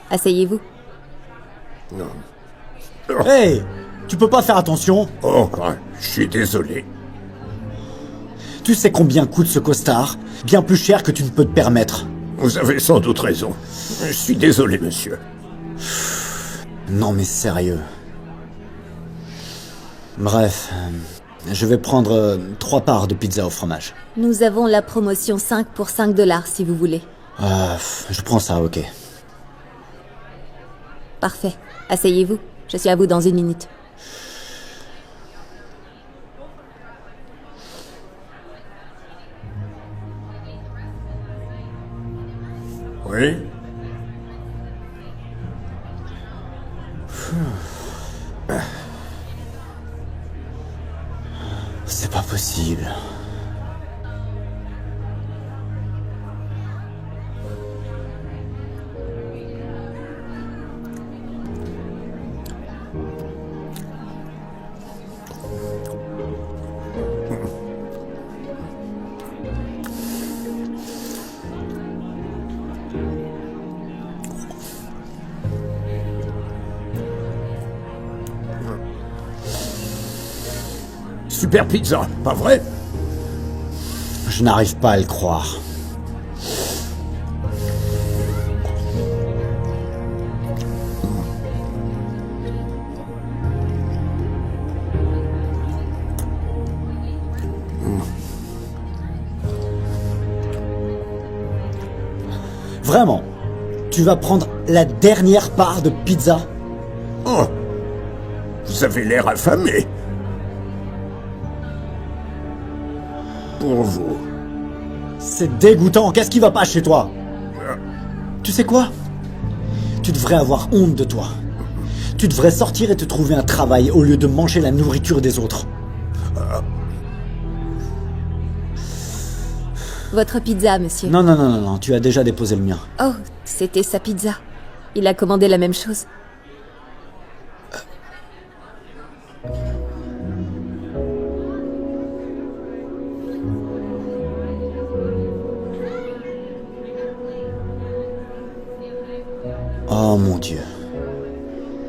Asseyez-vous. Non. Hey, tu peux pas faire attention? Oh, je suis désolé. Tu sais combien coûte ce costard? Bien plus cher que tu ne peux te permettre. Vous avez sans doute raison. Je suis désolé, monsieur. Non mais sérieux. Bref, je vais prendre 3 parts de pizza au fromage. Nous avons la promotion 5 pour 5 $ si vous voulez. Je prends ça, ok. Parfait. Asseyez-vous. Je suis à vous dans 1 minute. Oui? C'est pas possible. Super pizza, pas vrai? Je n'arrive pas à le croire. Vraiment? Tu vas prendre la dernière part de pizza? Oh! Vous avez l'air affamé. Pour vous. C'est dégoûtant, qu'est-ce qui va pas chez toi? Tu sais quoi? Tu devrais avoir honte de toi. Tu devrais sortir et te trouver un travail au lieu de manger la nourriture des autres. Votre pizza, monsieur. Non, tu as déjà déposé le mien. Oh, c'était sa pizza. Il a commandé la même chose. Oh mon Dieu.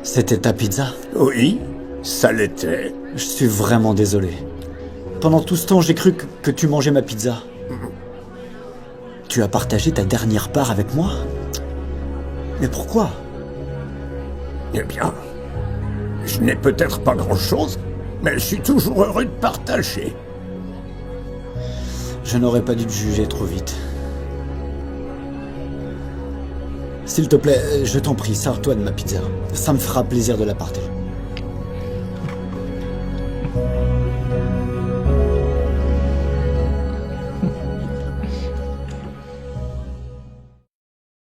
C'était ta pizza? Oui, ça l'était. Je suis vraiment désolé. Pendant tout ce temps, j'ai cru que tu mangeais ma pizza. Tu as partagé ta dernière part avec moi? Mais pourquoi? Eh bien, je n'ai peut-être pas grand-chose, mais je suis toujours heureux de partager. Je n'aurais pas dû te juger trop vite. S'il te plaît, je t'en prie, sers-toi de ma pizza. Ça me fera plaisir de la partager.